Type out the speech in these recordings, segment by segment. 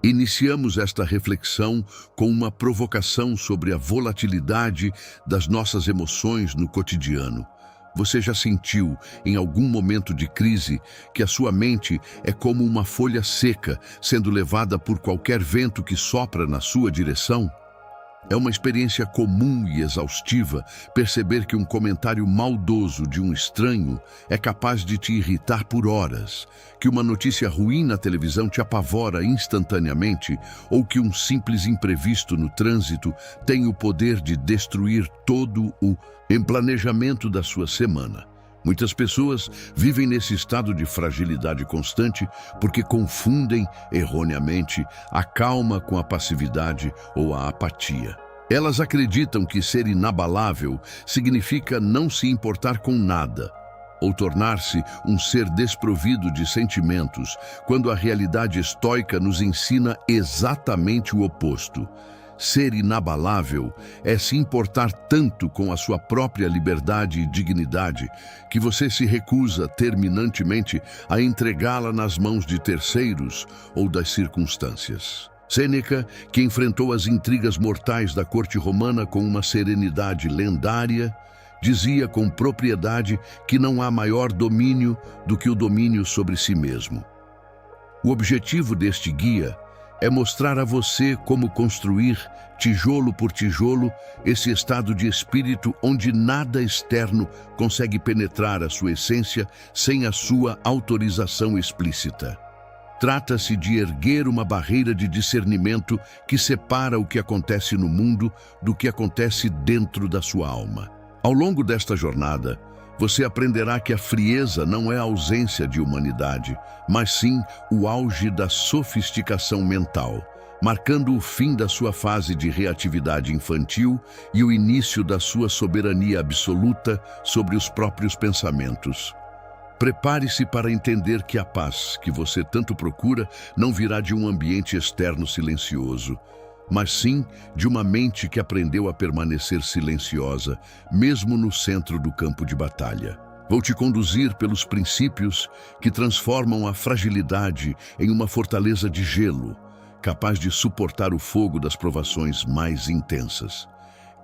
Iniciamos esta reflexão com uma provocação sobre a volatilidade das nossas emoções no cotidiano. Você já sentiu, em algum momento de crise, que a sua mente é como uma folha seca sendo levada por qualquer vento que sopra na sua direção? É uma experiência comum e exaustiva perceber que um comentário maldoso de um estranho é capaz de te irritar por horas, que uma notícia ruim na televisão te apavora instantaneamente ou que um simples imprevisto no trânsito tem o poder de destruir todo o planejamento da sua semana. Muitas pessoas vivem nesse estado de fragilidade constante porque confundem, erroneamente, a calma com a passividade ou a apatia. Elas acreditam que ser inabalável significa não se importar com nada, ou tornar-se um ser desprovido de sentimentos, quando a realidade estoica nos ensina exatamente o oposto. Ser inabalável é se importar tanto com a sua própria liberdade e dignidade que você se recusa terminantemente a entregá-la nas mãos de terceiros ou das circunstâncias. Sêneca, que enfrentou as intrigas mortais da corte romana com uma serenidade lendária, dizia com propriedade que não há maior domínio do que o domínio sobre si mesmo. O objetivo deste guia é mostrar a você como construir, tijolo por tijolo, esse estado de espírito onde nada externo consegue penetrar a sua essência sem a sua autorização explícita. Trata-se de erguer uma barreira de discernimento que separa o que acontece no mundo do que acontece dentro da sua alma. Ao longo desta jornada, você aprenderá que a frieza não é a ausência de humanidade, mas sim o auge da sofisticação mental, marcando o fim da sua fase de reatividade infantil e o início da sua soberania absoluta sobre os próprios pensamentos. Prepare-se para entender que a paz que você tanto procura não virá de um ambiente externo silencioso, mas sim de uma mente que aprendeu a permanecer silenciosa, mesmo no centro do campo de batalha. Vou te conduzir pelos princípios que transformam a fragilidade em uma fortaleza de gelo, capaz de suportar o fogo das provações mais intensas.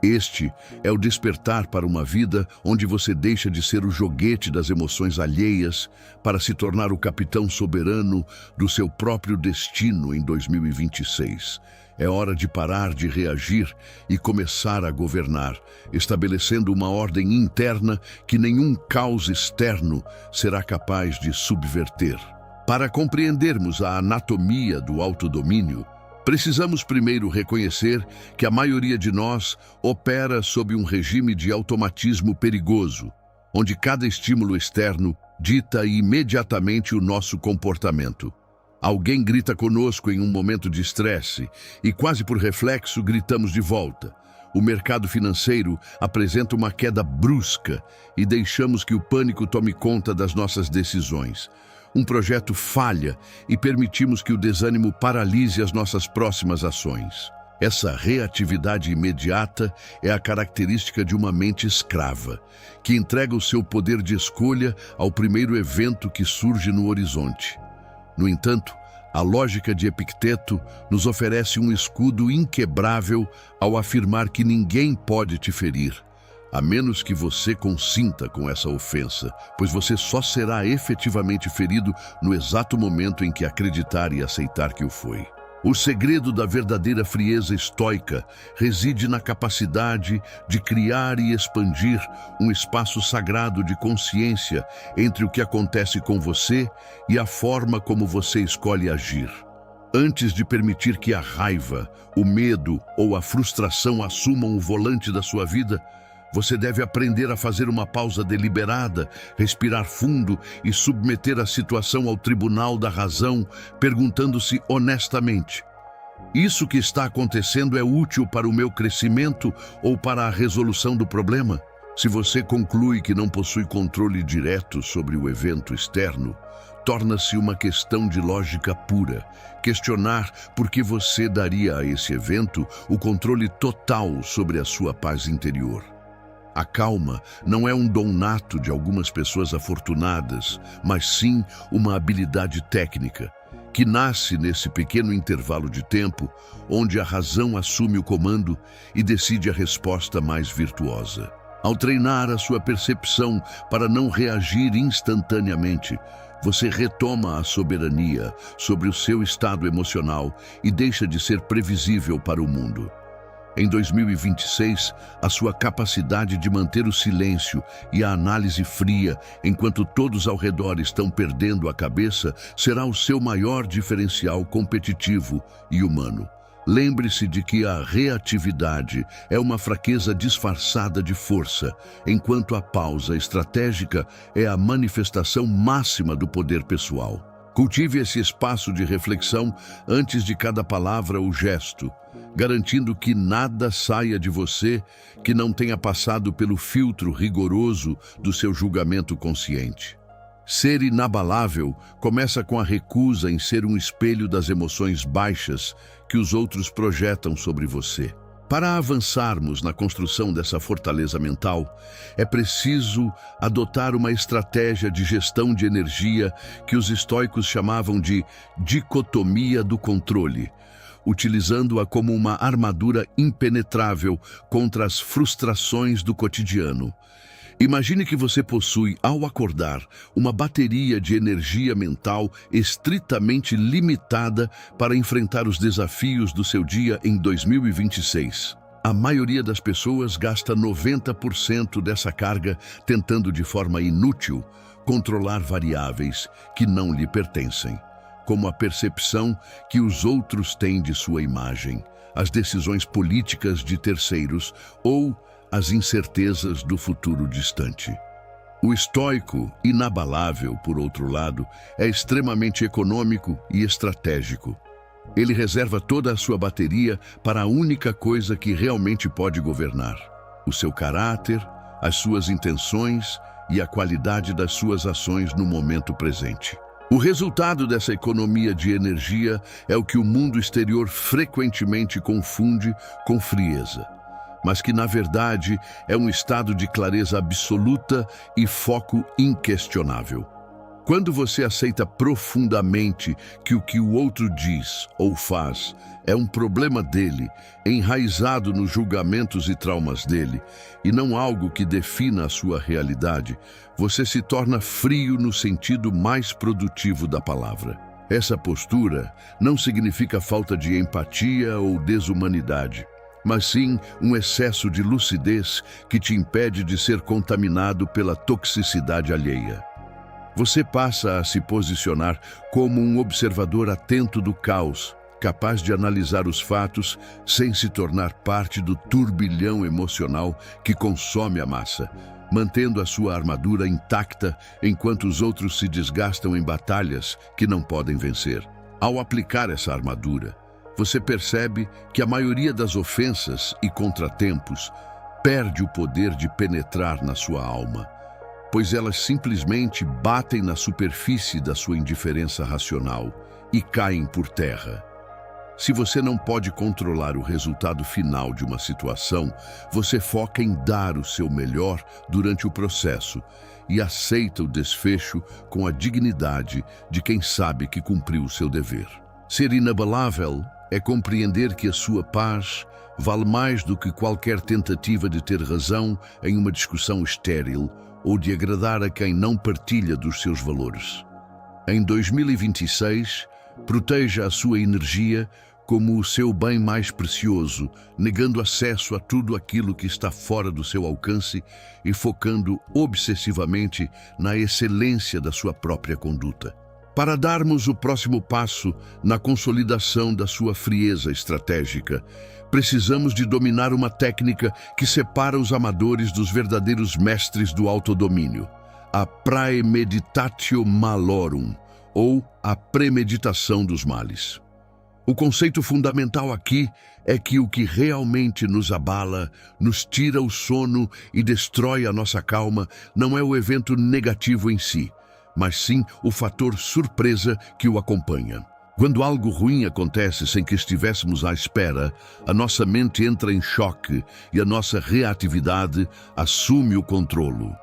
Este é o despertar para uma vida onde você deixa de ser o joguete das emoções alheias para se tornar o capitão soberano do seu próprio destino em 2026. É hora de parar de reagir e começar a governar, estabelecendo uma ordem interna que nenhum caos externo será capaz de subverter. Para compreendermos a anatomia do autodomínio, precisamos primeiro reconhecer que a maioria de nós opera sob um regime de automatismo perigoso, onde cada estímulo externo dita imediatamente o nosso comportamento. Alguém grita conosco em um momento de estresse e, quase por reflexo, gritamos de volta. O mercado financeiro apresenta uma queda brusca e deixamos que o pânico tome conta das nossas decisões. Um projeto falha e permitimos que o desânimo paralise as nossas próximas ações. Essa reatividade imediata é a característica de uma mente escrava, que entrega o seu poder de escolha ao primeiro evento que surge no horizonte. No entanto, a lógica de Epicteto nos oferece um escudo inquebrável ao afirmar que ninguém pode te ferir, a menos que você consinta com essa ofensa, pois você só será efetivamente ferido no exato momento em que acreditar e aceitar que o foi. O segredo da verdadeira frieza estoica reside na capacidade de criar e expandir um espaço sagrado de consciência entre o que acontece com você e a forma como você escolhe agir. Antes de permitir que a raiva, o medo ou a frustração assumam o volante da sua vida, você deve aprender a fazer uma pausa deliberada, respirar fundo e submeter a situação ao tribunal da razão, perguntando-se honestamente: isso que está acontecendo é útil para o meu crescimento ou para a resolução do problema? Se você conclui que não possui controle direto sobre o evento externo, torna-se uma questão de lógica pura. Questionar por que você daria a esse evento o controle total sobre a sua paz interior. A calma não é um dom nato de algumas pessoas afortunadas, mas sim uma habilidade técnica que nasce nesse pequeno intervalo de tempo onde a razão assume o comando e decide a resposta mais virtuosa. Ao treinar a sua percepção para não reagir instantaneamente, você retoma a soberania sobre o seu estado emocional e deixa de ser previsível para o mundo. Em 2026, a sua capacidade de manter o silêncio e a análise fria enquanto todos ao redor estão perdendo a cabeça será o seu maior diferencial competitivo e humano. Lembre-se de que a reatividade é uma fraqueza disfarçada de força, enquanto a pausa estratégica é a manifestação máxima do poder pessoal. Cultive esse espaço de reflexão antes de cada palavra ou gesto, garantindo que nada saia de você que não tenha passado pelo filtro rigoroso do seu julgamento consciente. Ser inabalável começa com a recusa em ser um espelho das emoções baixas que os outros projetam sobre você. Para avançarmos na construção dessa fortaleza mental, é preciso adotar uma estratégia de gestão de energia que os estoicos chamavam de dicotomia do controle, utilizando-a como uma armadura impenetrável contra as frustrações do cotidiano. Imagine que você possui, ao acordar, uma bateria de energia mental estritamente limitada para enfrentar os desafios do seu dia em 2026. A maioria das pessoas gasta 90% dessa carga tentando de forma inútil controlar variáveis que não lhe pertencem, como a percepção que os outros têm de sua imagem, as decisões políticas de terceiros ou as incertezas do futuro distante. O estoico, inabalável, por outro lado, é extremamente econômico e estratégico. Ele reserva toda a sua bateria para a única coisa que realmente pode governar: o seu caráter, as suas intenções e a qualidade das suas ações no momento presente. O resultado dessa economia de energia é o que o mundo exterior frequentemente confunde com frieza, mas que, na verdade, é um estado de clareza absoluta e foco inquestionável. Quando você aceita profundamente que o que o outro diz ou faz é um problema dele, enraizado nos julgamentos e traumas dele, e não algo que defina a sua realidade, você se torna frio no sentido mais produtivo da palavra. Essa postura não significa falta de empatia ou desumanidade, mas sim um excesso de lucidez que te impede de ser contaminado pela toxicidade alheia. Você passa a se posicionar como um observador atento do caos, capaz de analisar os fatos sem se tornar parte do turbilhão emocional que consome a massa, mantendo a sua armadura intacta enquanto os outros se desgastam em batalhas que não podem vencer. Ao aplicar essa armadura, você percebe que a maioria das ofensas e contratempos perde o poder de penetrar na sua alma, pois elas simplesmente batem na superfície da sua indiferença racional e caem por terra. Se você não pode controlar o resultado final de uma situação, você foca em dar o seu melhor durante o processo e aceita o desfecho com a dignidade de quem sabe que cumpriu o seu dever. Ser inabalável é compreender que a sua paz vale mais do que qualquer tentativa de ter razão em uma discussão estéril ou de agradar a quem não partilha dos seus valores. Em 2026, proteja a sua energia como o seu bem mais precioso, negando acesso a tudo aquilo que está fora do seu alcance e focando obsessivamente na excelência da sua própria conduta. Para darmos o próximo passo na consolidação da sua frieza estratégica, precisamos de dominar uma técnica que separa os amadores dos verdadeiros mestres do autodomínio, a praemeditatio malorum, ou a premeditação dos males. O conceito fundamental aqui é que o que realmente nos abala, nos tira o sono e destrói a nossa calma não é o evento negativo em si, mas sim o fator surpresa que o acompanha. Quando algo ruim acontece sem que estivéssemos à espera, a nossa mente entra em choque e a nossa reatividade assume o controlo.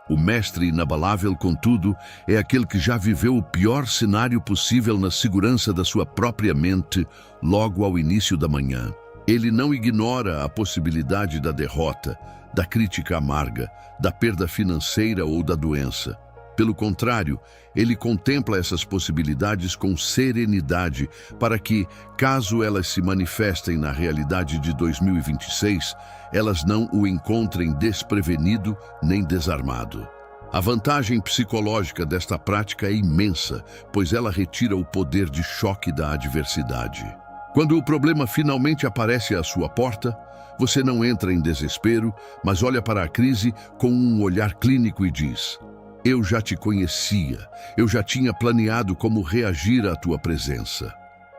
O mestre inabalável, contudo, é aquele que já viveu o pior cenário possível na segurança da sua própria mente logo ao início da manhã. Ele não ignora a possibilidade da derrota, da crítica amarga, da perda financeira ou da doença. Pelo contrário, ele contempla essas possibilidades com serenidade para que, caso elas se manifestem na realidade de 2026, elas não o encontrem desprevenido nem desarmado. A vantagem psicológica desta prática é imensa, pois ela retira o poder de choque da adversidade. Quando o problema finalmente aparece à sua porta, você não entra em desespero, mas olha para a crise com um olhar clínico e diz: eu já te conhecia, eu já tinha planeado como reagir à tua presença.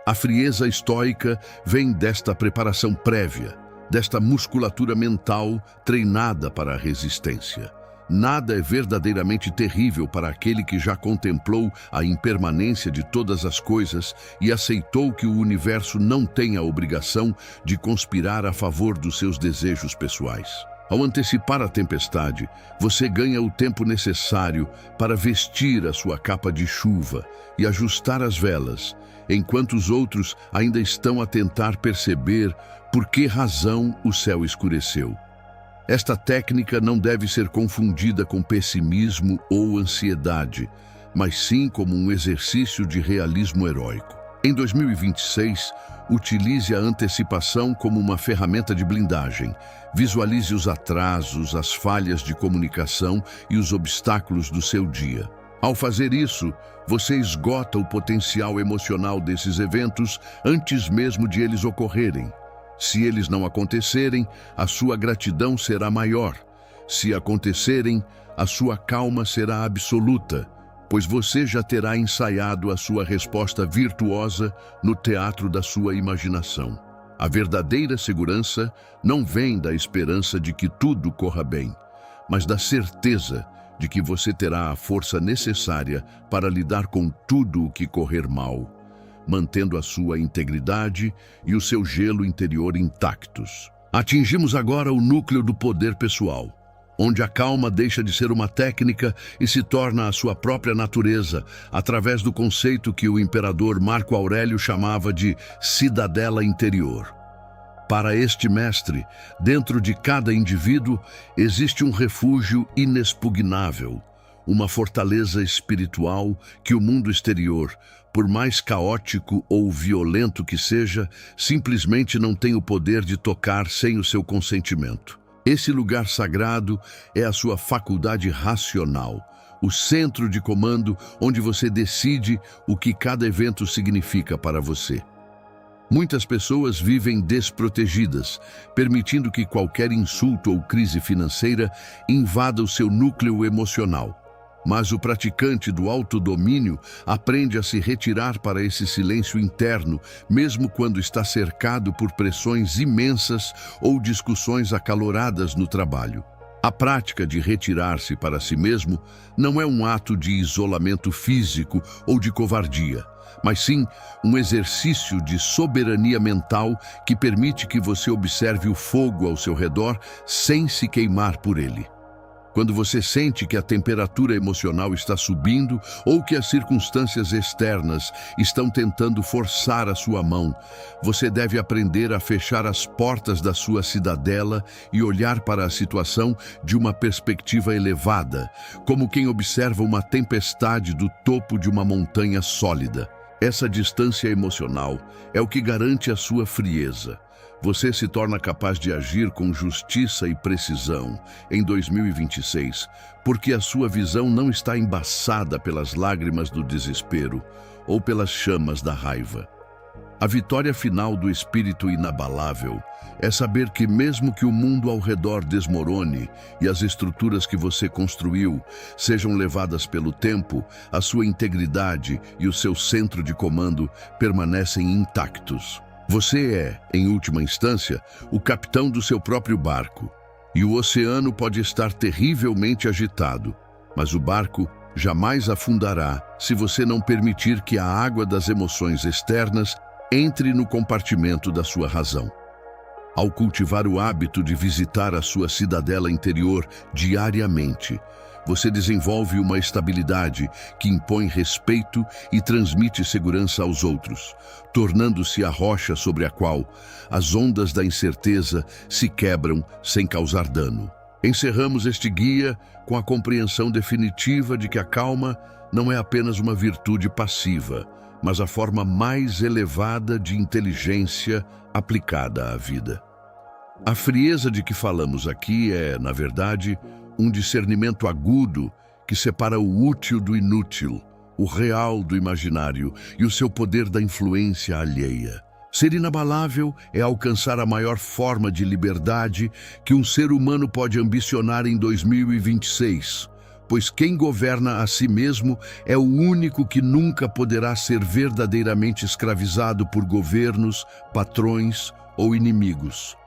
A frieza estoica vem desta preparação prévia, desta musculatura mental treinada para a resistência. Nada é verdadeiramente terrível para aquele que já contemplou a impermanência de todas as coisas e aceitou que o universo não tem a obrigação de conspirar a favor dos seus desejos pessoais. Ao antecipar a tempestade, você ganha o tempo necessário para vestir a sua capa de chuva e ajustar as velas, enquanto os outros ainda estão a tentar perceber por que razão o céu escureceu. Esta técnica não deve ser confundida com pessimismo ou ansiedade, mas sim como um exercício de realismo heróico. Em 2026, utilize a antecipação como uma ferramenta de blindagem. Visualize os atrasos, as falhas de comunicação e os obstáculos do seu dia. Ao fazer isso, você esgota o potencial emocional desses eventos antes mesmo de eles ocorrerem. Se eles não acontecerem, a sua gratidão será maior. Se acontecerem, a sua calma será absoluta, pois você já terá ensaiado a sua resposta virtuosa no teatro da sua imaginação. A verdadeira segurança não vem da esperança de que tudo corra bem, mas da certeza de que você terá a força necessária para lidar com tudo o que correr mal, mantendo a sua integridade e o seu gelo interior intactos. Atingimos agora o núcleo do poder pessoal, onde a calma deixa de ser uma técnica e se torna a sua própria natureza, através do conceito que o imperador Marco Aurélio chamava de cidadela interior. Para este mestre, dentro de cada indivíduo existe um refúgio inexpugnável, uma fortaleza espiritual que o mundo exterior, por mais caótico ou violento que seja, simplesmente não tem o poder de tocar sem o seu consentimento. Esse lugar sagrado é a sua faculdade racional, o centro de comando onde você decide o que cada evento significa para você. Muitas pessoas vivem desprotegidas, permitindo que qualquer insulto ou crise financeira invada o seu núcleo emocional. Mas o praticante do autodomínio aprende a se retirar para esse silêncio interno, mesmo quando está cercado por pressões imensas ou discussões acaloradas no trabalho. A prática de retirar-se para si mesmo não é um ato de isolamento físico ou de covardia, mas sim um exercício de soberania mental que permite que você observe o fogo ao seu redor sem se queimar por ele. Quando você sente que a temperatura emocional está subindo ou que as circunstâncias externas estão tentando forçar a sua mão, você deve aprender a fechar as portas da sua cidadela e olhar para a situação de uma perspectiva elevada, como quem observa uma tempestade do topo de uma montanha sólida. Essa distância emocional é o que garante a sua frieza. Você se torna capaz de agir com justiça e precisão em 2026, porque a sua visão não está embaçada pelas lágrimas do desespero ou pelas chamas da raiva. A vitória final do espírito inabalável é saber que mesmo que o mundo ao redor desmorone e as estruturas que você construiu sejam levadas pelo tempo, a sua integridade e o seu centro de comando permanecem intactos. Você é, em última instância, o capitão do seu próprio barco. E o oceano pode estar terrivelmente agitado, mas o barco jamais afundará se você não permitir que a água das emoções externas entre no compartimento da sua razão. Ao cultivar o hábito de visitar a sua cidadela interior diariamente, Você desenvolve uma estabilidade que impõe respeito e transmite segurança aos outros, tornando-se a rocha sobre a qual as ondas da incerteza se quebram sem causar dano. Encerramos este guia com a compreensão definitiva de que a calma não é apenas uma virtude passiva, mas a forma mais elevada de inteligência aplicada à vida. A frieza de que falamos aqui é, na verdade, um discernimento agudo que separa o útil do inútil, o real do imaginário e o seu poder da influência alheia. Ser inabalável é alcançar a maior forma de liberdade que um ser humano pode ambicionar em 2026, pois quem governa a si mesmo é o único que nunca poderá ser verdadeiramente escravizado por governos, patrões ou inimigos.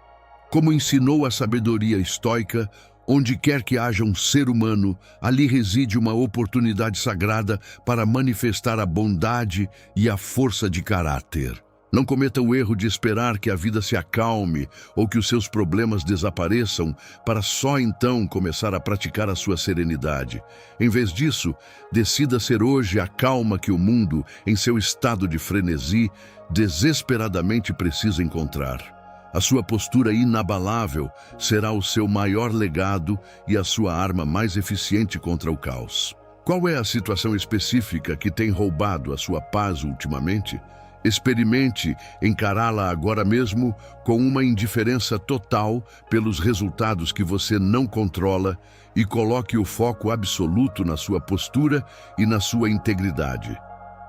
Como ensinou a sabedoria estoica, onde quer que haja um ser humano, ali reside uma oportunidade sagrada para manifestar a bondade e a força de caráter. Não cometa o erro de esperar que a vida se acalme ou que os seus problemas desapareçam para só então começar a praticar a sua serenidade. Em vez disso, decida ser hoje a calma que o mundo, em seu estado de frenesi, desesperadamente precisa encontrar. A sua postura inabalável será o seu maior legado e a sua arma mais eficiente contra o caos. Qual é a situação específica que tem roubado a sua paz ultimamente? Experimente encará-la agora mesmo com uma indiferença total pelos resultados que você não controla e coloque o foco absoluto na sua postura e na sua integridade.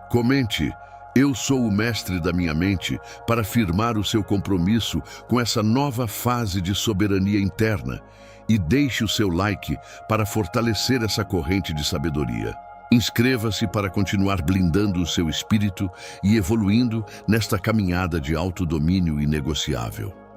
Comente: eu sou o mestre da minha mente, para firmar o seu compromisso com essa nova fase de soberania interna, e deixe o seu like para fortalecer essa corrente de sabedoria. Inscreva-se para continuar blindando o seu espírito e evoluindo nesta caminhada de autodomínio inegociável.